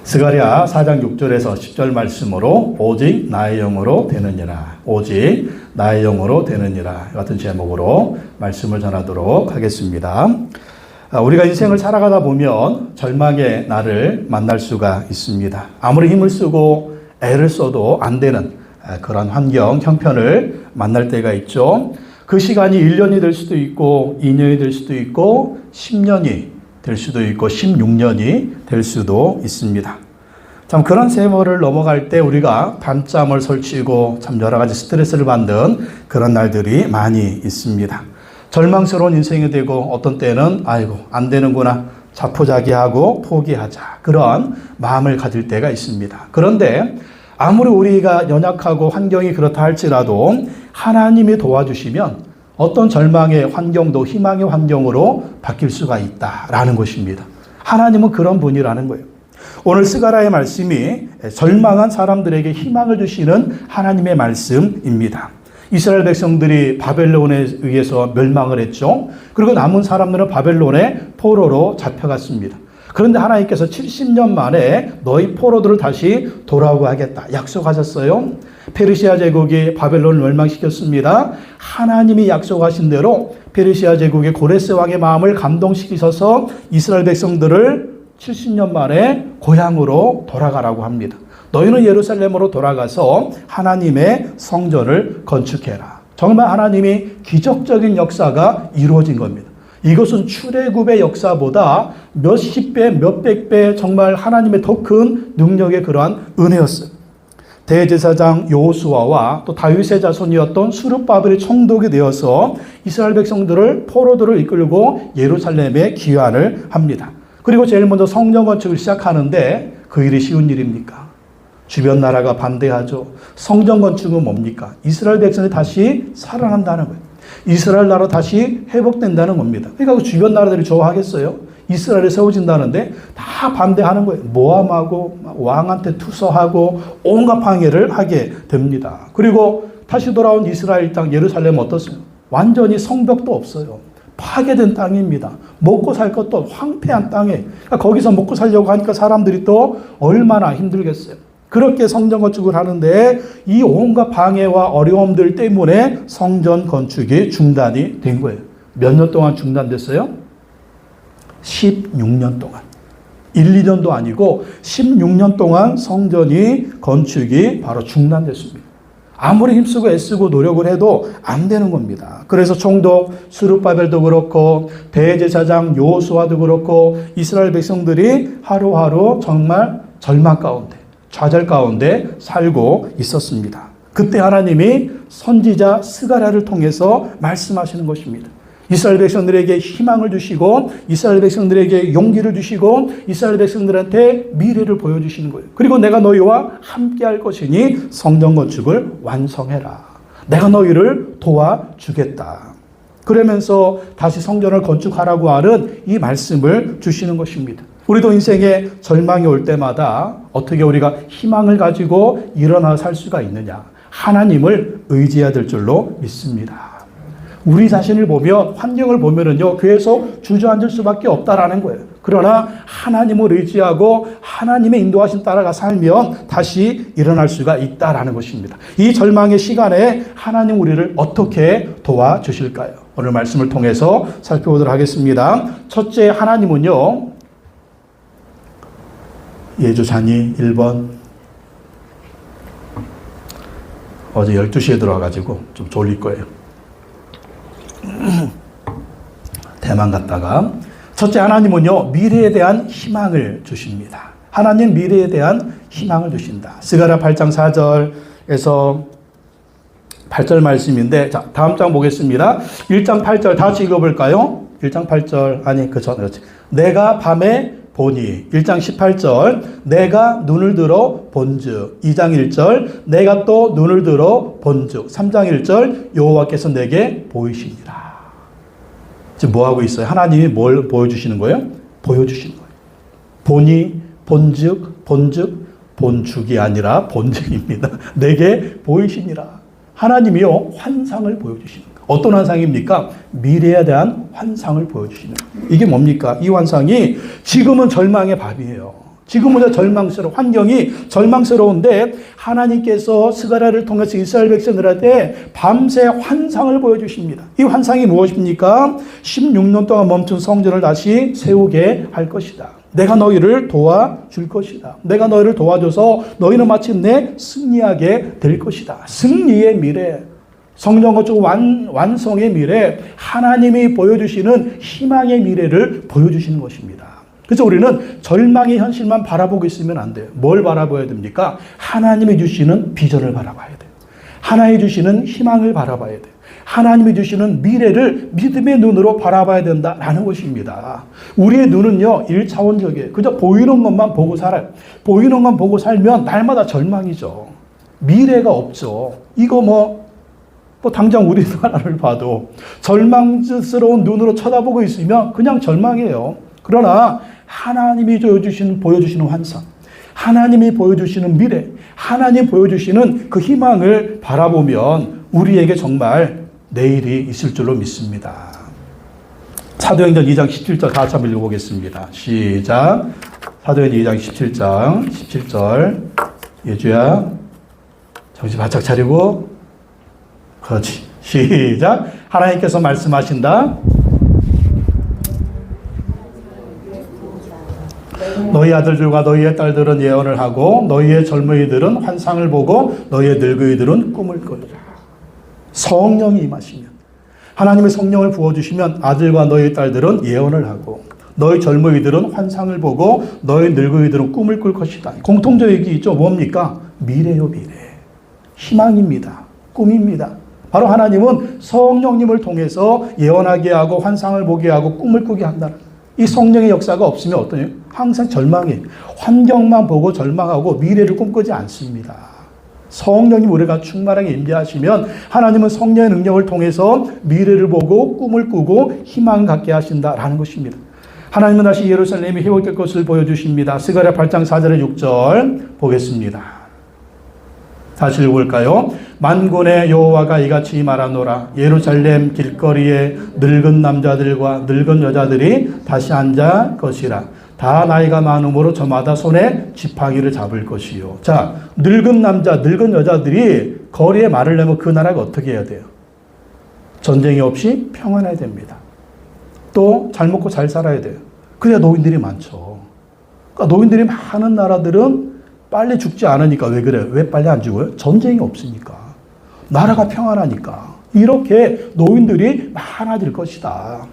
스가랴 4장 6절에서 10절 말씀으로 오직 나의 영으로 되느니라. 오직 나의 영으로 되느니라. 같은 제목으로 말씀을 전하도록 하겠습니다. 우리가 인생을 살아가다 보면 절망의 날을 만날 수가 있습니다. 아무리 힘을 쓰고 애를 써도 안 되는 그런 환경, 형편을 만날 때가 있죠. 그 시간이 1년이 될 수도 있고 2년이 될 수도 있고 10년이 될 수도 있고 16년이 될 수도 있습니다. 참 그런 세월을 넘어갈 때 우리가 밤잠을 설치고 참 여러 가지 스트레스를 받는 그런 날들이 많이 있습니다. 절망스러운 인생이 되고 어떤 때는 아이고 안 되는구나 자포자기하고 포기하자 그런 마음을 가질 때가 있습니다. 그런데 아무리 우리가 연약하고 환경이 그렇다 할지라도 하나님이 도와주시면 어떤 절망의 환경도 희망의 환경으로 바뀔 수가 있다라는 것입니다. 하나님은 그런 분이라는 거예요. 오늘 스가랴의 말씀이 절망한 사람들에게 희망을 주시는 하나님의 말씀입니다. 이스라엘 백성들이 바벨론에 의해서 멸망을 했죠. 그리고 남은 사람들은 바벨론의 포로로 잡혀갔습니다. 그런데 하나님께서 70년 만에 너희 포로들을 다시 돌아오게 하겠다 약속하셨어요. 페르시아 제국이 바벨론을 멸망시켰습니다. 하나님이 약속하신 대로 페르시아 제국의 고레스 왕의 마음을 감동시키셔서 이스라엘 백성들을 70년 만에 고향으로 돌아가라고 합니다. 너희는 예루살렘으로 돌아가서 하나님의 성전을 건축해라. 정말 하나님이 기적적인 역사가 이루어진 겁니다. 이것은 출애굽의 역사보다 몇십 배, 몇백 배 정말 하나님의 더 큰 능력의 그러한 은혜였어요. 대제사장 여호수아와 또 다윗의 자손이었던 스룹바벨이 총독이 되어서 이스라엘 백성들을 포로들을 이끌고 예루살렘에 귀환을 합니다. 그리고 제일 먼저 성전 건축을 시작하는데 그 일이 쉬운 일입니까? 주변 나라가 반대하죠. 성전 건축은 뭡니까? 이스라엘 백성이 다시 살아난다는 거예요. 이스라엘 나라 다시 회복된다는 겁니다. 그러니까 주변 나라들이 좋아하겠어요? 이스라엘이 세워진다는데 다 반대하는 거예요. 모함하고 왕한테 투서하고 온갖 방해를 하게 됩니다. 그리고 다시 돌아온 이스라엘 땅 예루살렘은 어떻어요? 완전히 성벽도 없어요. 파괴된 땅입니다. 먹고 살 것도 황폐한 땅에 그러니까 거기서 먹고 살려고 하니까 사람들이 또 얼마나 힘들겠어요. 그렇게 성전 건축을 하는데 이 온갖 방해와 어려움들 때문에 성전 건축이 중단이 된 거예요. 몇 년 동안 중단됐어요? 16년 동안. 1, 2년도 아니고 16년 동안 성전이 건축이 바로 중단됐습니다. 아무리 힘쓰고 애쓰고 노력을 해도 안 되는 겁니다. 그래서 총독 스룹바벨도 그렇고 대제사장 여호수아도 그렇고 이스라엘 백성들이 하루하루 정말 절망 가운데 좌절 가운데 살고 있었습니다. 그때 하나님이 선지자 스가랴를 통해서 말씀하시는 것입니다. 이스라엘 백성들에게 희망을 주시고 이스라엘 백성들에게 용기를 주시고 이스라엘 백성들한테 미래를 보여주시는 거예요. 그리고 내가 너희와 함께 할 것이니 성전 건축을 완성해라. 내가 너희를 도와주겠다. 그러면서 다시 성전을 건축하라고 하는 이 말씀을 주시는 것입니다. 우리도 인생에 절망이 올 때마다 어떻게 우리가 희망을 가지고 일어나 살 수가 있느냐. 하나님을 의지해야 될 줄로 믿습니다. 우리 자신을 보면 환경을 보면은요 계속 주저앉을 수밖에 없다라는 거예요. 그러나 하나님을 의지하고 하나님의 인도하심 따라가 살면 다시 일어날 수가 있다라는 것입니다. 이 절망의 시간에 하나님 우리를 어떻게 도와주실까요? 오늘 말씀을 통해서 살펴보도록 하겠습니다. 첫째, 하나님은요 예주산이 1번 어제 12시에 들어와가지고 좀 졸릴 거예요. 대만 갔다가 첫째, 하나님은요 미래에 대한 희망을 주십니다. 하나님 미래에 대한 희망을 주신다. 스가랴 8장 4절에서 8절 말씀인데 자 다음 장 보겠습니다. 1장 8절 다 같이 읽어볼까요? 1장 8절 아니 그렇지. 내가 밤에 보니 1장 18절 내가 눈을 들어 본즉 2장 1절 내가 또 눈을 들어 본즉 3장 1절 여호와께서 내게 보이시니라. 지금 뭐하고 있어요? 하나님이 뭘 보여주시는 거예요? 보여주시는 거예요. 보니 본즉 본죽이 아니라 본즉입니다. 내게 보이시니라. 하나님이요 환상을 보여주시는 거예요. 어떤 환상입니까? 미래에 대한 환상을 보여주시는 거예요. 이게 뭡니까? 이 환상이 지금은 절망의 밤이에요. 지금은 절망스러워. 환경이 절망스러운데 하나님께서 스가랴를 통해서 이스라엘 백성들한테 밤새 환상을 보여주십니다. 이 환상이 무엇입니까? 16년 동안 멈춘 성전을 다시 세우게 할 것이다. 내가 너희를 도와줄 것이다. 내가 너희를 도와줘서 너희는 마침내 승리하게 될 것이다. 승리의 미래, 성령 건축 완성의 미래, 하나님이 보여주시는 희망의 미래를 보여주시는 것입니다. 그래서 우리는 절망의 현실만 바라보고 있으면 안 돼요. 뭘 바라봐야 됩니까? 하나님이 주시는 비전을 바라봐야 돼요. 하나님이 주시는 희망을 바라봐야 돼요. 하나님이 주시는 미래를 믿음의 눈으로 바라봐야 된다라는 것입니다. 우리의 눈은요, 1차원적이에요. 그저 보이는 것만 보고 살아요. 보이는 것만 보고 살면 날마다 절망이죠. 미래가 없죠. 이거 뭐 당장 우리나라를 봐도 절망스러운 눈으로 쳐다보고 있으면 그냥 절망이에요. 그러나 하나님이 보여주시는 환상, 하나님이 보여주시는 미래, 하나님 보여주시는 그 희망을 바라보면 우리에게 정말 내일이 있을 줄로 믿습니다. 사도행전 2장 17절 다 같이 한번 읽어보겠습니다. 시작. 사도행전 2장 17절. 예주야, 정신 바짝 차리고. 그렇지. 시작. 하나님께서 말씀하신다. 너희 아들들과 너희의 딸들은 예언을 하고 너희의 젊은이들은 환상을 보고 너희의 늙은이들은 꿈을 꾸리라. 성령이 임하시면, 하나님의 성령을 부어주시면 아들과 너희 딸들은 예언을 하고 너희 젊은이들은 환상을 보고 너희 늙은이들은 꿈을 꿀 것이다. 공통적인 게 있죠. 뭡니까? 미래요, 미래. 희망입니다. 꿈입니다. 바로 하나님은 성령님을 통해서 예언하게 하고 환상을 보게 하고 꿈을 꾸게 한다는, 이 성령의 역사가 없으면 어떠냐? 항상 절망해. 환경만 보고 절망하고 미래를 꿈꾸지 않습니다. 성령님 우리가 충만하게 임재하시면 하나님은 성령의 능력을 통해서 미래를 보고 꿈을 꾸고 희망을 갖게 하신다라는 것입니다. 하나님은 다시 예루살렘이 회복될 것을 보여주십니다. 스가랴 8장 4절에 6절 보겠습니다. 다시 읽어볼까요? 만군의 여호와가 이같이 말하노라. 예루살렘 길거리에 늙은 남자들과 늙은 여자들이 다시 앉을 것이라. 다 나이가 많음으로 저마다 손에 지팡이를 잡을 것이요. 자, 늙은 남자, 늙은 여자들이 거리에 말을 내면 그 나라가 어떻게 해야 돼요? 전쟁이 없이 평안해야 됩니다. 또 잘 먹고 잘 살아야 돼요. 그래야 노인들이 많죠. 그러니까 노인들이 많은 나라들은 빨리 죽지 않으니까. 왜 그래요? 왜 빨리 안 죽어요? 전쟁이 없으니까. 나라가 평안하니까. 이렇게 노인들이 많아질 것이다.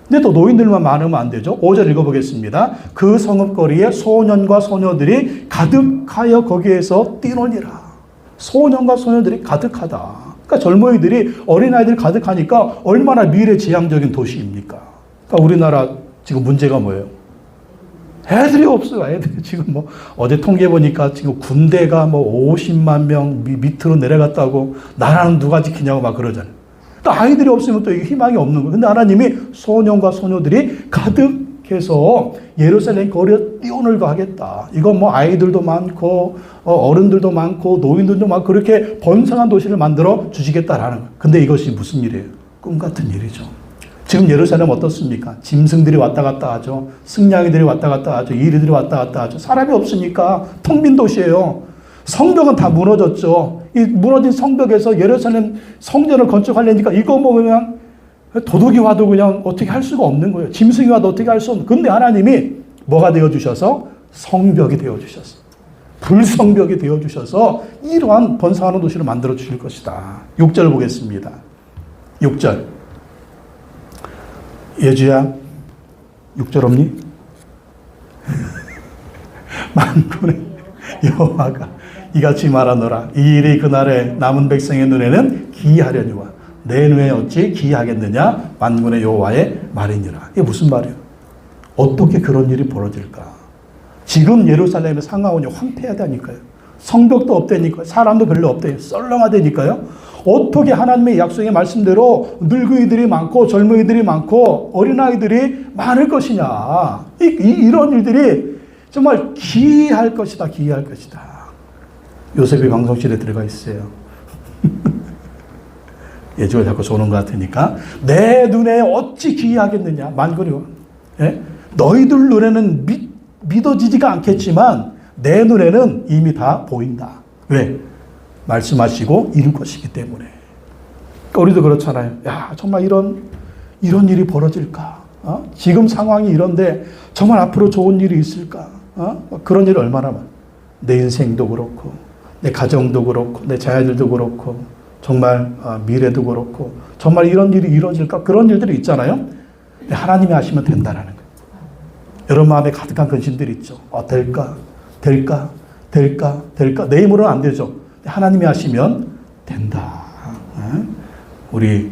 근데 또 노인들만 많으면 안 되죠. 5절 읽어보겠습니다. 그 성읍거리에 소년과 소녀들이 가득하여 거기에서 뛰놀리라. 소년과 소녀들이 가득하다. 그러니까 젊은이들이, 어린아이들이 가득하니까 얼마나 미래지향적인 도시입니까? 그러니까 우리나라 지금 문제가 뭐예요? 애들이 없어요. 애들이 지금 뭐 어제 통계 보니까 지금 군대가 뭐 50만 명 밑으로 내려갔다고, 나라는 누가 지키냐고 막 그러잖아요. 또 아이들이 없으면 또 이게 희망이 없는 거예요. 근데 하나님이 소년과 소녀들이 가득해서 예루살렘 거리에 뛰어놀고 하겠다. 이건 뭐 아이들도 많고 어른들도 많고 노인들도 많고 그렇게 번성한 도시를 만들어 주시겠다라는 거예요. 근데 이것이 무슨 일이에요? 꿈 같은 일이죠. 지금 예루살렘 어떻습니까? 짐승들이 왔다 갔다 하죠. 승냥이들이 왔다 갔다 하죠. 이리들이 왔다 갔다 하죠. 사람이 없으니까 텅 빈 도시예요. 성벽은 다 무너졌죠. 이 무너진 성벽에서 예루살렘 성전을 건축하려니까 이거 뭐 그냥 도둑이 와도 그냥 어떻게 할 수가 없는 거예요. 짐승이 와도 어떻게 할 수 없는. 근데 하나님이 뭐가 되어주셔서? 성벽이 되어주셨어. 불성벽이 되어주셔서 이러한 번성하는 도시를 만들어 주실 것이다. 6절 보겠습니다. 6절. 예주야, 6절 없니? 만군의 여호와가 이같이 말하노라. 이 일이 그날에 남은 백성의 눈에는 기이하려니와 내 눈에 어찌 기이하겠느냐? 만군의 여호와의 말이니라. 이게 무슨 말이에요? 어떻게 그런 일이 벌어질까? 지금 예루살렘의 상하원이 황폐하다니까요. 성벽도 없다니까요. 사람도 별로 없대요. 썰렁하다니까요. 어떻게 하나님의 약속의 말씀대로 늙은이들이 많고 젊은이들이 많고 어린아이들이 많을 것이냐. 이런 일들이 정말 기이할 것이다. 기이할 것이다. 요셉이 방송실에 들어가 있어요. 예주가 자꾸 쏘는 것 같으니까. 내 눈에 어찌 기이하겠느냐. 만군이. 예? 너희들 눈에는 믿어지지가 않겠지만 내 눈에는 이미 다 보인다. 왜? 말씀하시고 이룰 것이기 때문에. 그러니까 우리도 그렇잖아요. 야, 정말 이런 일이 벌어질까? 지금 상황이 이런데 정말 앞으로 좋은 일이 있을까? 그런 일 얼마나 많아. 내 인생도 그렇고, 내 가정도 그렇고, 내 자녀들도 그렇고, 정말 미래도 그렇고, 정말 이런 일이 이루어질까? 그런 일들이 있잖아요. 하나님이 하시면 된다라는 거예요. 여러분 마음에 가득한 근심들이 있죠. 될까? 내 힘으로는 안 되죠. 하나님이 하시면 된다. 우리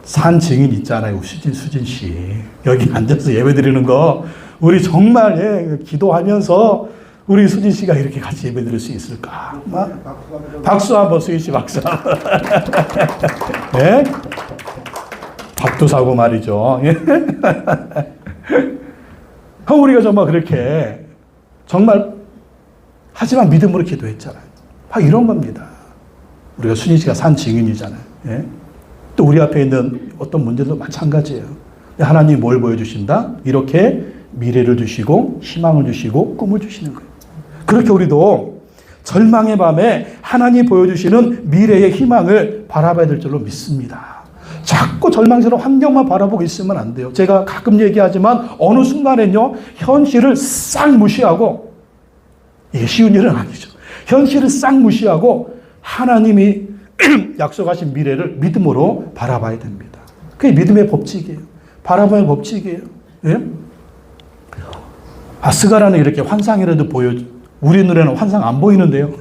산 증인 있잖아요. 수진 씨. 여기 앉아서 예배 드리는 거, 우리 정말 기도하면서 우리 수진 씨가 이렇게 같이 예배 드릴 수 있을까? 박수 한번, 수진 씨 박수. 네? 밥도 사고 말이죠. 우리가 정말 그렇게 정말 하지만 믿음으로 기도했잖아요. 이런 겁니다. 우리가 수진 씨가 산 증인이잖아요. 예? 또 우리 앞에 있는 어떤 문제도 마찬가지예요. 하나님이 뭘 보여주신다? 이렇게 미래를 주시고 희망을 주시고 꿈을 주시는 거예요. 그렇게 우리도 절망의 밤에 하나님이 보여주시는 미래의 희망을 바라봐야 될 줄로 믿습니다. 자꾸 절망스러운 환경만 바라보고 있으면 안 돼요. 제가 가끔 얘기하지만 어느 순간엔요, 현실을 싹 무시하고, 이게 쉬운 일은 아니죠. 현실을 싹 무시하고 하나님이 약속하신 미래를 믿음으로 바라봐야 됩니다. 그게 믿음의 법칙이에요. 바라봐야 법칙이에요. 예? 스가랴는 이렇게 환상이라도 보여줘. 우리 눈에는 환상 안 보이는데요.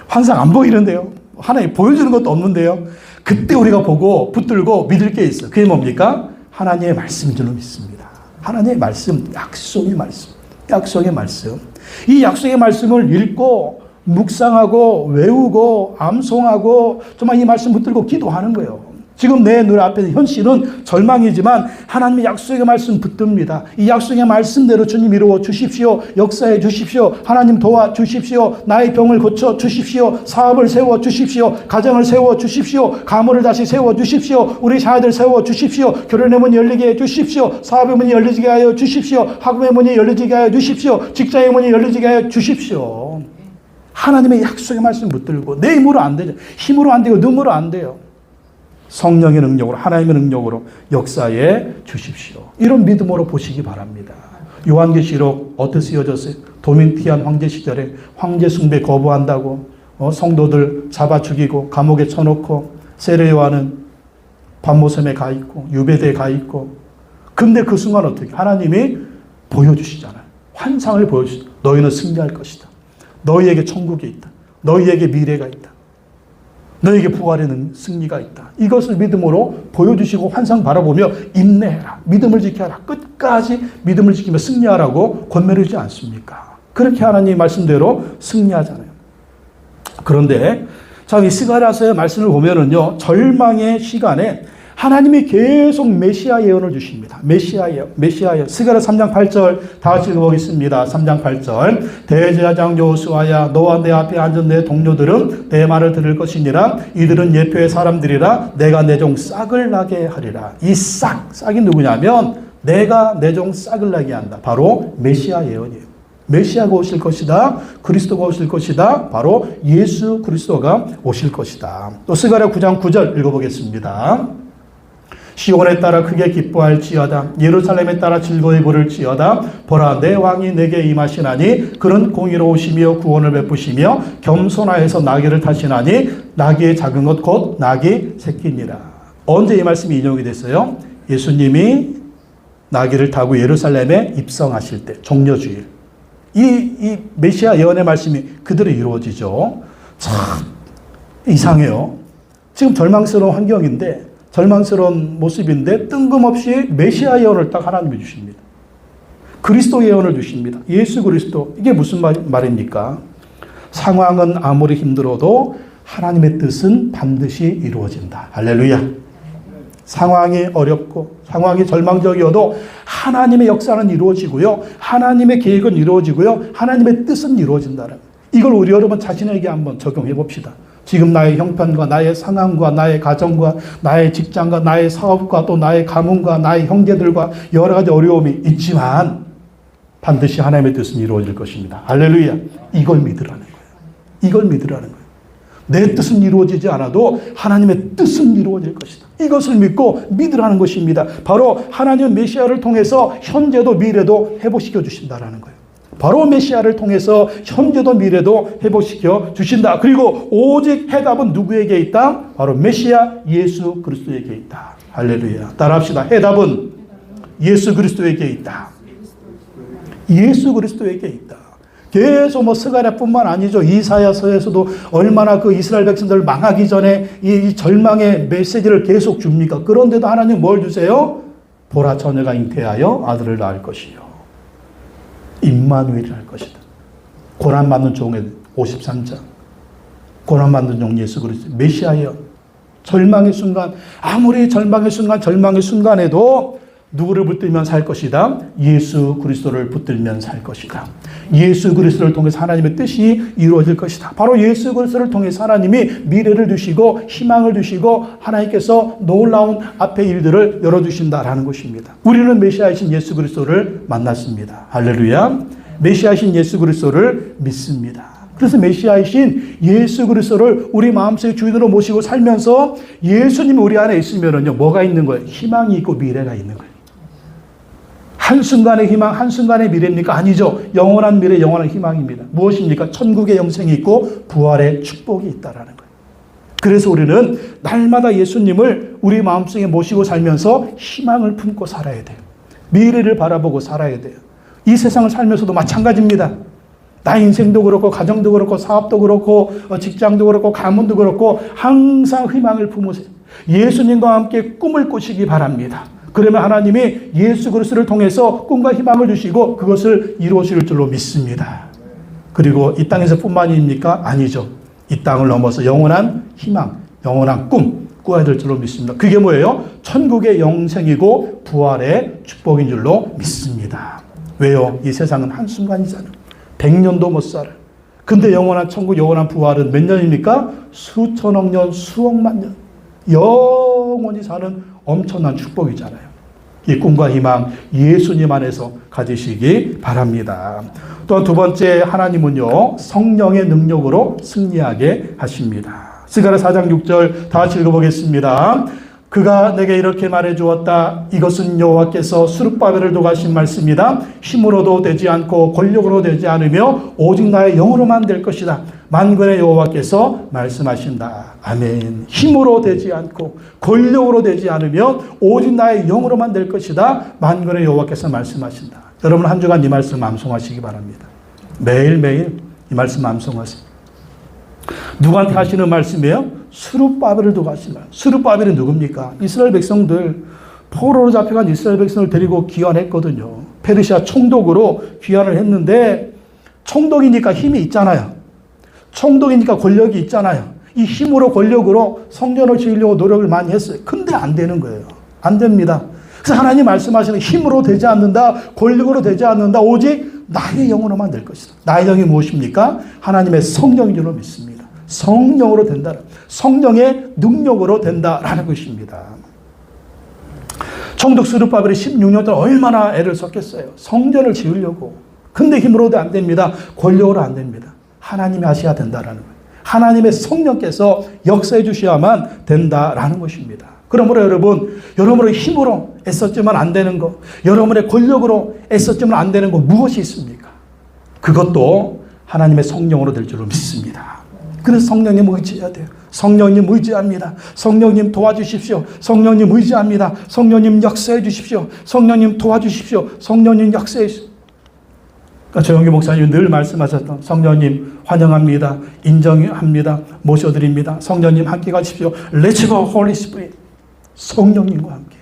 환상 안 보이는데요. 하나님 보여주는 것도 없는데요. 그때 우리가 보고 붙들고 믿을 게 있어요. 그게 뭡니까? 하나님의 말씀인 줄로 믿습니다. 하나님의 말씀, 약속의 말씀. 약속의 말씀. 이 약속의 말씀을 읽고 묵상하고 외우고 암송하고 정말 이 말씀 붙들고 기도하는 거예요. 지금 내 눈앞에 현실은 절망이지만 하나님의 약속의 말씀 붙듭니다. 이 약속의 말씀대로 주님 이루어 주십시오. 역사해 주십시오. 하나님 도와 주십시오. 나의 병을 고쳐 주십시오. 사업을 세워 주십시오. 가정을 세워 주십시오. 가문을 다시 세워 주십시오. 우리 자녀들 세워 주십시오. 결혼의 문이 열리게 해 주십시오. 사업의 문이 열리게 하여 주십시오. 학업의 문이 열리게 하여 주십시오. 직장의 문이 열리게 하여 주십시오. 하나님의 약속의 말씀 붙들고 내 힘으로 안 되죠. 힘으로 안 되고 눈으로 안 돼요. 성령의 능력으로, 하나님의 능력으로 역사해 주십시오. 이런 믿음으로 보시기 바랍니다. 요한계시록 어떻게 쓰여졌어요? 도민티안 황제 시절에 황제 숭배 거부한다고 성도들 잡아 죽이고 감옥에 쳐놓고 세례 요한은 반모섬에 가 있고 유배대에 가 있고, 근데 그 순간 어떻게 하나님이 보여주시잖아요. 환상을 보여주시죠. 너희는 승리할 것이다. 너희에게 천국이 있다. 너희에게 미래가 있다. 너에게 부활의 승리가 있다. 이것을 믿음으로 보여주시고 환상 바라보며 인내해라. 믿음을 지켜라. 끝까지 믿음을 지키며 승리하라고 권면해 주지 않습니까? 그렇게 하나님 말씀대로 승리하잖아요. 그런데 이 스가랴서의 말씀을 보면은요, 절망의 시간에 하나님이 계속 메시아 예언을 주십니다. 메시아 예언. 스가랴 3장 8절 다 같이 읽어보겠습니다. 3장 8절. 대제사장 여호수아야, 너와 내 앞에 앉은 내 동료들은 내 말을 들을 것이니라. 이들은 예표의 사람들이라. 내가 내 종 싹을 나게 하리라. 이 싹이 누구냐면 내가 내 종 싹을 나게 한다. 바로 메시아 예언이에요. 메시아가 오실 것이다. 그리스도가 오실 것이다. 바로 예수 그리스도가 오실 것이다. 또 스가랴 9장 9절 읽어보겠습니다. 시온에 따라 크게 기뻐할지어다. 예루살렘에 따라 즐거이 부를지어다. 보라, 내 왕이 내게 임하시나니 그는 공의로우시며 구원을 베푸시며 겸손하여서 나귀를 타시나니 나귀의 작은 것 곧 나귀 새끼니라. 언제 이 말씀이 인용이 됐어요? 예수님이 나귀를 타고 예루살렘에 입성하실 때, 종려주일. 이 메시아 예언의 말씀이 그대로 이루어지죠. 참 이상해요. 지금 절망스러운 환경인데, 절망스러운 모습인데 뜬금없이 메시아 예언을 딱 하나님이 주십니다. 그리스도 예언을 주십니다. 예수 그리스도. 이게 무슨 말입니까? 상황은 아무리 힘들어도 하나님의 뜻은 반드시 이루어진다. 할렐루야. 상황이 어렵고 상황이 절망적이어도 하나님의 역사는 이루어지고요. 하나님의 계획은 이루어지고요. 하나님의 뜻은 이루어진다는, 이걸 우리 여러분 자신에게 한번 적용해 봅시다. 지금 나의 형편과 나의 상황과 나의 가정과 나의 직장과 나의 사업과 또 나의 가문과 나의 형제들과 여러 가지 어려움이 있지만 반드시 하나님의 뜻은 이루어질 것입니다. 할렐루야. 이걸 믿으라는 거예요. 이걸 믿으라는 거예요. 내 뜻은 이루어지지 않아도 하나님의 뜻은 이루어질 것이다. 이것을 믿고 믿으라는 것입니다. 바로 하나님은 메시아를 통해서 현재도 미래도 회복시켜 주신다라는 거예요. 바로 메시아를 통해서 현재도 미래도 회복시켜 주신다. 그리고 오직 해답은 누구에게 있다? 바로 메시아 예수 그리스도에게 있다. 할렐루야. 따라합시다. 해답은 예수 그리스도에게 있다. 예수 그리스도에게 있다. 계속 스가랴뿐만 아니죠. 이사야서에서도 얼마나 그 이스라엘 백성들 망하기 전에 이 절망의 메시지를 계속 줍니까? 그런데도 하나님 뭘 주세요? 보라, 처녀가 잉태하여 아들을 낳을 것이요. 임마누엘이랄 것이다. 고난받는 종의 53장. 고난받는 종 예수 그리스도 메시아여. 절망의 순간, 아무리 절망의 순간에도 누구를 붙들면 살 것이다? 예수 그리스도를 붙들면 살 것이다. 예수 그리스도를 통해서 하나님의 뜻이 이루어질 것이다. 바로 예수 그리스도를 통해서 하나님이 미래를 주시고 희망을 주시고 하나님께서 놀라운 앞의 일들을 열어주신다라는 것입니다. 우리는 메시아이신 예수 그리스도를 만났습니다. 할렐루야. 메시아이신 예수 그리스도를 믿습니다. 그래서 메시아이신 예수 그리스도를 우리 마음속에 주인으로 모시고 살면서 예수님이 우리 안에 있으면요, 뭐가 있는 거예요? 희망이 있고 미래가 있는 거예요. 한순간의 희망, 한순간의 미래입니까? 아니죠. 영원한 미래, 영원한 희망입니다. 무엇입니까? 천국의 영생이 있고 부활의 축복이 있다라는 거예요. 그래서 우리는 날마다 예수님을 우리 마음속에 모시고 살면서 희망을 품고 살아야 돼요. 미래를 바라보고 살아야 돼요. 이 세상을 살면서도 마찬가지입니다. 나 인생도 그렇고 가정도 그렇고 사업도 그렇고 직장도 그렇고 가문도 그렇고 항상 희망을 품으세요. 예수님과 함께 꿈을 꾸시기 바랍니다. 그러면 하나님이 예수 그리스도를 통해서 꿈과 희망을 주시고 그것을 이루어질 줄로 믿습니다. 그리고 이 땅에서 뿐만입니까? 아니죠. 이 땅을 넘어서 영원한 희망, 영원한 꿈 꾸어야 될 줄로 믿습니다. 그게 뭐예요? 천국의 영생이고 부활의 축복인 줄로 믿습니다. 왜요? 이 세상은 한순간이잖아요. 100년도 못 살아요. 근데 영원한 천국, 영원한 부활은 몇 년입니까? 수천억 년, 수억만 년. 영원히 사는 엄청난 축복이잖아요. 이 꿈과 희망 예수님 안에서 가지시기 바랍니다. 또 두 번째, 하나님은요, 성령의 능력으로 승리하게 하십니다. 스가랴 4장 6절 다 같이 읽어보겠습니다. 그가 내게 이렇게 말해 주었다. 이것은 여호와께서 스룹바벨을 도가신 말씀이다. 힘으로도 되지 않고 권력으로 되지 않으며 오직 나의 영으로만 될 것이다. 만군의 여호와께서 말씀하신다. 아멘. 힘으로 되지 않고 권력으로 되지 않으며 오직 나의 영으로만 될 것이다. 만군의 여호와께서 말씀하신다. 여러분 한 주간 이 말씀 암송하시기 바랍니다. 매일매일 이 말씀 암송하세요. 누구한테 하시는 말씀이에요? 스룹바벨을 두고 하시는 말씀. 스룹바벨이 누굽니까? 이스라엘 백성들, 포로로 잡혀간 이스라엘 백성을 데리고 귀환했거든요. 페르시아 총독으로 귀환을 했는데 총독이니까 힘이 있잖아요. 총독이니까 권력이 있잖아요. 이 힘으로 권력으로 성전을 지으려고 노력을 많이 했어요. 근데 안 되는 거예요. 안 됩니다. 그래서 하나님 말씀하시는 힘으로 되지 않는다, 권력으로 되지 않는다, 오직 나의 영으로만 될 것이다. 나의 영이 무엇입니까? 하나님의 성령인 줄로 믿습니다. 성령으로 된다. 성령의 능력으로 된다라는 것입니다. 총독 스룹바벨이 16년 동안 얼마나 애를 썼겠어요. 성전을 지으려고. 근데 힘으로도 안 됩니다. 권력으로 안 됩니다. 하나님이 하셔야 된다라는 거예요. 하나님의 성령께서 역사해 주셔야만 된다라는 것입니다. 그러므로 여러분의 힘으로 애썼지만 안 되는 것, 여러분의 권력으로 애썼지만 안 되는 것 무엇이 있습니까? 그것도 하나님의 성령으로 될 줄로 믿습니다. 그래서 성령님 의지해야 돼요. 성령님 의지합니다. 성령님 도와주십시오. 성령님 의지합니다. 성령님 역사해 주십시오. 성령님 도와주십시오. 성령님 역사해 주십시오. 그러니까 조영기 목사님 늘 말씀하셨던 성령님 환영합니다. 인정합니다. 모셔드립니다. 성령님 함께 가십시오. Let's go Holy Spirit. 성령님과 함께.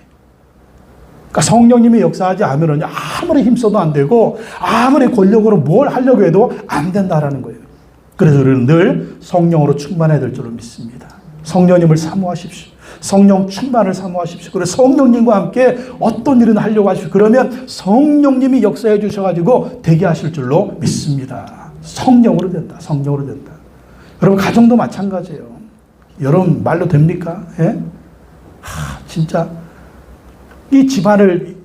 그러니까 성령님이 역사하지 않으면 아무리 힘써도 안 되고 아무리 권력으로 뭘 하려고 해도 안 된다라는 거예요. 그래서 우리는 늘 성령으로 충만해야 될 줄로 믿습니다. 성령님을 사모하십시오. 성령 충만을 사모하십시오. 그래서 성령님과 함께 어떤 일은 하려고 하십시오. 그러면 성령님이 역사해 주셔가지고 되게 하실 줄로 믿습니다. 성령으로 된다. 성령으로 된다. 여러분 가정도 마찬가지예요. 여러분 말로 됩니까? 예? 진짜 이 집안을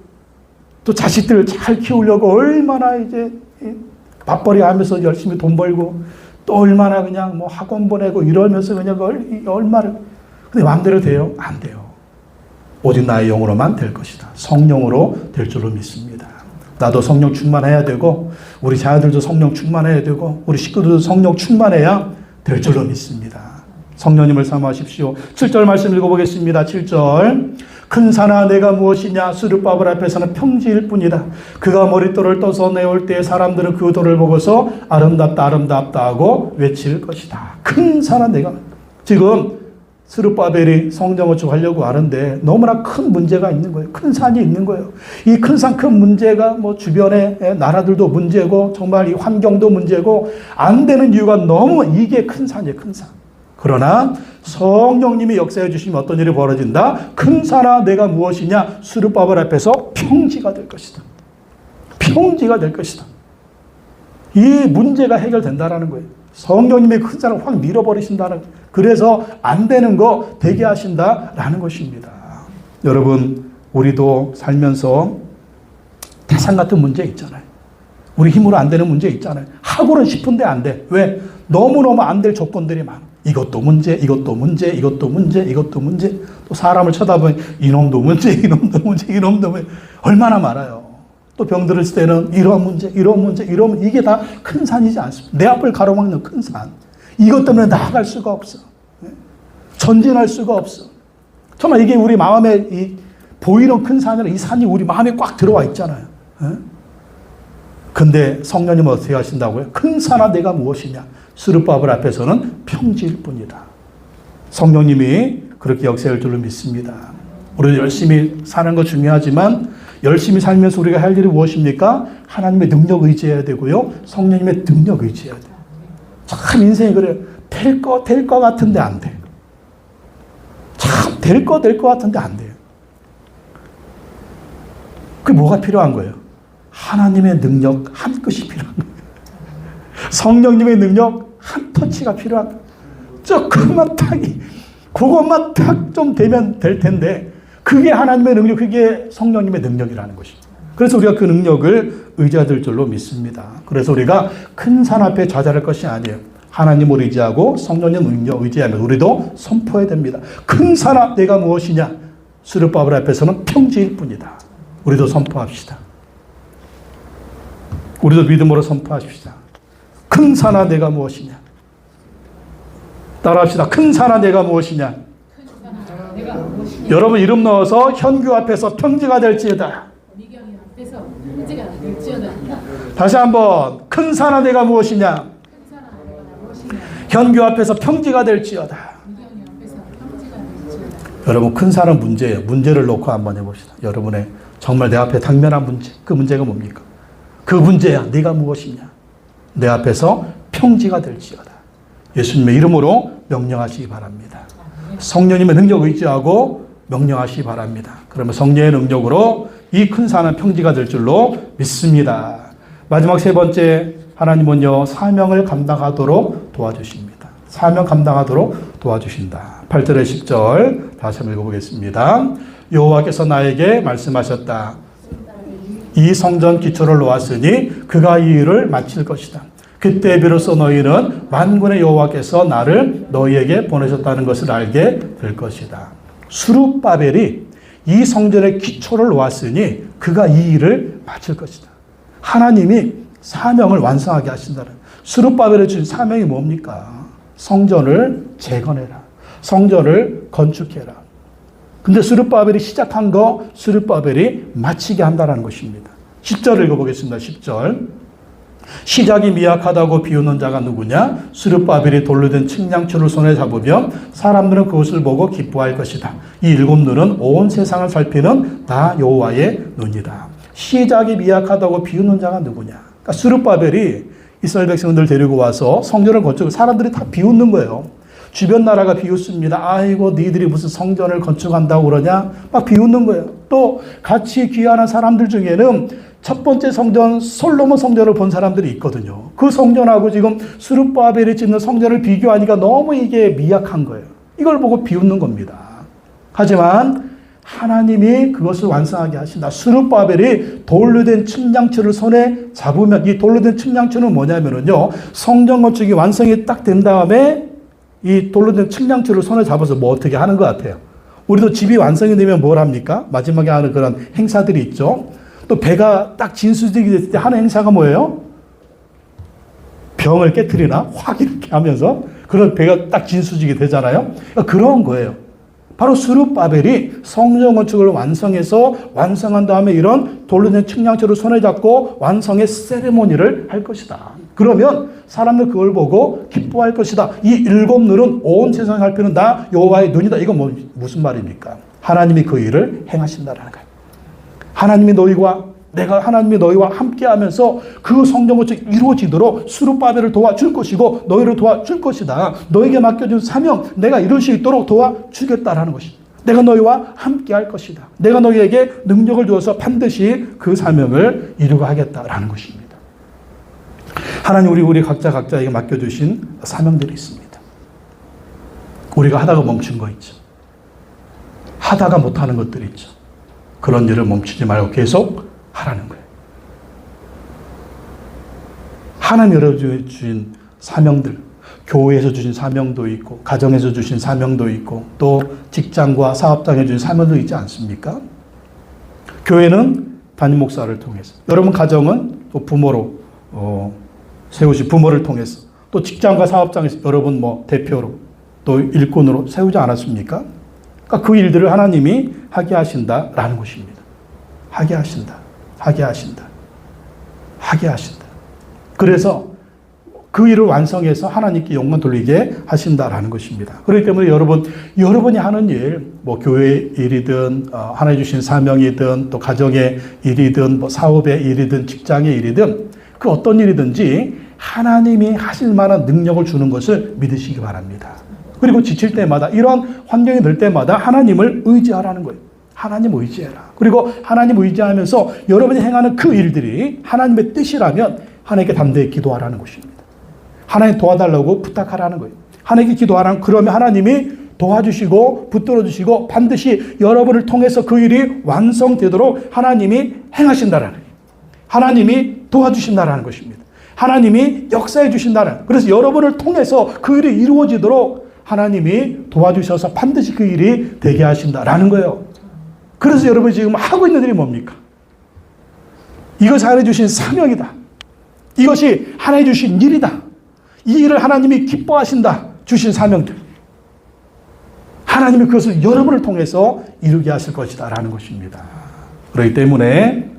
또 자식들을 잘 키우려고 얼마나 이제 맞벌이 하면서 열심히 돈 벌고 또 얼마나 그냥 뭐 학원 보내고 이러면서 그냥 얼마나. 근데 마음대로 돼요? 안 돼요. 오직 나의 영으로만 될 것이다. 성령으로 될 줄로 믿습니다. 나도 성령 충만해야 되고 우리 자녀들도 성령 충만해야 되고 우리 식구들도 성령 충만해야 될 줄로 믿습니다. 성령님을 사모하십시오. 7절 말씀 읽어보겠습니다. 7절. 큰 산아 내가 무엇이냐 스룹바벨 앞에서는 평지일 뿐이다. 그가 머릿돌을 떠서 내올 때 사람들은 그 돌을 보고서 아름답다 아름답다 하고 외칠 것이다. 큰 산아 내가. 지금 스룹바벨이 성전 건축하려고 하는데 너무나 큰 문제가 있는 거예요. 큰 산이 있는 거예요. 이 큰 산, 큰 문제가 뭐 주변의 나라들도 문제고 정말 이 환경도 문제고 안 되는 이유가 너무 이게 큰 산이에요. 큰 산. 그러나 성령님이 역사해 주시면 어떤 일이 벌어진다? 큰 산아 내가 무엇이냐? 스룹바벨 앞에서 평지가 될 것이다. 평지가 될 것이다. 이 문제가 해결된다라는 거예요. 성령님이 큰 산을 확 밀어버리신다는 거예요. 그래서 안 되는 거 되게 하신다라는 것입니다. 여러분 우리도 살면서 태산 같은 문제 있잖아요. 우리 힘으로 안 되는 문제 있잖아요. 하고는 싶은데 안 돼. 왜? 너무너무 안 될 조건들이 많아. 이것도 문제, 이것도 문제, 이것도 문제, 이것도 문제. 또 사람을 쳐다보면 이놈도 문제, 이놈도 문제, 이놈도 문제. 얼마나 많아요. 또 병들을 때는 이런 문제, 이런 문제, 이런 이게 다 큰 산이지 않습니까? 내 앞을 가로막는 큰 산. 이것 때문에 나아갈 수가 없어. 전진할 수가 없어. 정말 이게 우리 마음에 이 보이는 큰 산이라 이 산이 우리 마음에 꽉 들어와 있잖아요. 근데 성령님은 어떻게 하신다고요? 큰 산아 내가 무엇이냐? 스룹바벨 앞에서는 평지일 뿐이다. 성령님이 그렇게 역사할 줄로 믿습니다. 우리는 열심히 사는 거 중요하지만 열심히 살면서 우리가 할 일이 무엇입니까? 하나님의 능력 의지해야 되고요. 성령님의 능력 의지해야 돼요. 참 인생이 그래요. 될 거 같은데 안 돼. 참 될 거 같은데 안 돼요. 그게 뭐가 필요한 거예요? 하나님의 능력 한 끝이 필요한 거예요. 성령님의 능력 한 터치가 필요한 거예요. 조금만 딱, 그것만 딱 좀 되면 될 텐데 그게 하나님의 능력, 그게 성령님의 능력이라는 것입니다. 그래서 우리가 그 능력을 의지할 줄로 믿습니다. 그래서 우리가 큰 산 앞에 좌절할 것이 아니에요. 하나님을 의지하고 성령님 능력 의지하면 우리도 선포해야 됩니다. 큰 산아 내가 무엇이냐? 스룹바벨 앞에서는 평지일 뿐이다. 우리도 선포합시다. 우리도 믿음으로 선포합시다. 큰 산아 내가 무엇이냐? 따라합시다. 큰 산아 내가 무엇이냐? 여러분 이름 넣어서 현규 앞에서 평지가 될지어다. 다시 한번 큰 산아 내가 무엇이냐? 현규 앞에서 평지가 될지어다. 여러분 큰 산은 문제예요. 문제를 놓고 한번 해봅시다. 여러분의 정말 내 앞에 당면한 문제, 그 문제가 뭡니까? 그 문제야. 네가 무엇이냐? 내 앞에서 평지가 될지어다. 예수님의 이름으로 명령하시기 바랍니다. 성령님의 능력 의지하고 명령하시기 바랍니다. 그러면 성령의 능력으로 이 큰 산은 평지가 될 줄로 믿습니다. 마지막 세 번째, 하나님은요 사명을 감당하도록 도와주십니다. 사명 감당하도록 도와주신다. 8절의 10절 다시 한번 읽어보겠습니다. 여호와께서 나에게 말씀하셨다. 이 성전 기초를 놓았으니 그가 이 일을 마칠 것이다. 그때 비로소 너희는 만군의 여호와께서 나를 너희에게 보내셨다는 것을 알게 될 것이다. 스룹바벨이 이 성전의 기초를 놓았으니 그가 이 일을 마칠 것이다. 하나님이 사명을 완성하게 하신다는. 스룹바벨의 주신 사명이 뭡니까? 성전을 재건해라. 성전을 건축해라. 근데 스룹바벨이 시작한 거 스룹바벨이 마치게 한다는 것입니다. 10절을 읽어보겠습니다. 10절. 시작이 미약하다고 비우는 자가 누구냐? 스룹바벨이 돌로 된 측량초를 손에 잡으면 사람들은 그것을 보고 기뻐할 것이다. 이 일곱 눈은 온 세상을 살피는 나 여호와의 눈이다. 시작이 미약하다고 비우는 자가 누구냐? 그러니까 스룹바벨이 이스라엘 백성들 데리고 와서 성전을 건축, 사람들이 다 비웃는 거예요. 주변 나라가 비웃습니다. 아이고 니들이 무슨 성전을 건축한다고 그러냐? 막 비웃는 거예요. 또 같이 귀환한 사람들 중에는 첫 번째 성전 솔로몬 성전을 본 사람들이 있거든요. 그 성전하고 지금 스룹바벨이 짓는 성전을 비교하니까 너무 이게 미약한 거예요. 이걸 보고 비웃는 겁니다. 하지만 하나님이 그것을 완성하게 하신다. 스룹바벨이 돌로 된 측량초를 손에 잡으면, 이 돌로 된 측량초는 뭐냐면요, 성전 건축이 완성이 딱 된 다음에 이 돌로 된 측량초를 손에 잡아서 뭐 어떻게 하는 것 같아요. 우리도 집이 완성이 되면 뭘 합니까? 마지막에 하는 그런 행사들이 있죠. 또 배가 딱 진수직이 됐을 때 하는 행사가 뭐예요? 병을 깨트리나 확 이렇게 하면서 그런 배가 딱 진수직이 되잖아요. 그런 거예요. 바로 스룹바벨이 성전 건축을 완성해서 완성한 다음에 이런 돌로 된 측량초를 손에 잡고 완성의 세레모니를 할 것이다. 그러면 사람들 그걸 보고 기뻐할 것이다. 이 일곱 눈은 온 세상에 살피는 나 여호와의 눈이다. 이건 무슨 말입니까? 하나님이 그 일을 행하신다라는 거예요. 하나님이 너희와 함께하면서 그 성전 건축이 이루어지도록 스룹바벨을 도와줄 것이고 너희를 도와줄 것이다. 너에게 맡겨준 사명 내가 이룰 수 있도록 도와주겠다라는 것입니다. 내가 너희와 함께할 것이다. 내가 너희에게 능력을 주어서 반드시 그 사명을 이루게 하겠다라는 것입니다. 하나님 우리 각자에게 맡겨주신 사명들이 있습니다. 우리가 하다가 멈춘 거 있죠. 하다가 못하는 것들이 있죠. 그런 일을 멈추지 말고 계속 하라는 거예요. 하나님 열어주신 사명들, 교회에서 주신 사명도 있고 가정에서 주신 사명도 있고 또 직장과 사업장에 주신 사명도 있지 않습니까? 교회는 담임 목사를 통해서, 여러분 가정은 또 부모로 세우신 부모를 통해서, 또 직장과 사업장에서 여러분 대표로 또 일꾼으로 세우지 않았습니까? 그러니까 그 일들을 하나님이 하게 하신다라는 것입니다. 하게 하신다. 그래서 그 일을 완성해서 하나님께 영광 돌리게 하신다라는 것입니다. 그렇기 때문에 여러분이 하는 일, 교회 일이든 하나님 주신 사명이든 또 가정의 일이든 사업의 일이든 직장의 일이든 그 어떤 일이든지 하나님이 하실 만한 능력을 주는 것을 믿으시기 바랍니다. 그리고 지칠 때마다, 이런 환경이 될 때마다 하나님을 의지하라는 거예요. 하나님 의지해라. 그리고 하나님 의지하면서 여러분이 행하는 그 일들이 하나님의 뜻이라면 하나님께 담대히 기도하라는 것입니다. 하나님 도와달라고 부탁하라는 거예요. 하나님께 기도하라는, 그러면 하나님이 도와주시고 붙들어주시고 반드시 여러분을 통해서 그 일이 완성되도록 하나님이 행하신다라는 거예요. 하나님이 도와주신다라는 것입니다. 하나님이 역사해 주신다는, 그래서 여러분을 통해서 그 일이 이루어지도록 하나님이 도와주셔서 반드시 그 일이 되게 하신다라는 거예요. 그래서 여러분이 지금 하고 있는 일이 뭡니까? 이것이 하나님 주신 사명이다. 이것이 하나님 주신 일이다. 이 일을 하나님이 기뻐하신다. 주신 사명들. 하나님이 그것을 여러분을 통해서 이루게 하실 것이다 라는 것입니다. 그렇기 때문에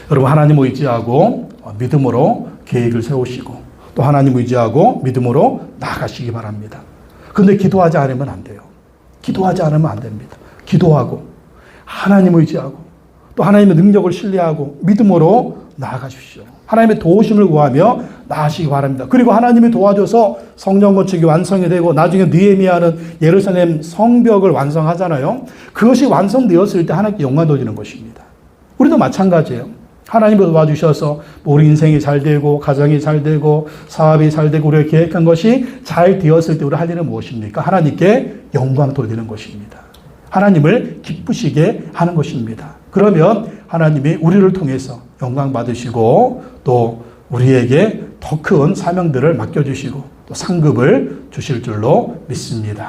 여러분 하나님 의지하고 믿음으로 계획을 세우시고 또 하나님 의지하고 믿음으로 나아가시기 바랍니다. 그런데 기도하지 않으면 안 돼요. 기도하지 않으면 안 됩니다. 기도하고 하나님 의지하고 또 하나님의 능력을 신뢰하고 믿음으로 나아가십시오. 하나님의 도우심을 구하며 나아가시기 바랍니다. 그리고 하나님이 도와줘서 성전 건축이 완성이 되고 나중에 느헤미야는 예루살렘 성벽을 완성하잖아요. 그것이 완성되었을 때 하나님께 영광 돌리는 것입니다. 우리도 마찬가지예요. 하나님이 도와주셔서 우리 인생이 잘 되고 가정이 잘 되고 사업이 잘 되고 우리가 계획한 것이 잘 되었을 때 우리 할 일은 무엇입니까? 하나님께 영광 돌리는 것입니다. 하나님을 기쁘시게 하는 것입니다. 그러면 하나님이 우리를 통해서 영광 받으시고 또 우리에게 더 큰 사명들을 맡겨주시고 또 상급을 주실 줄로 믿습니다.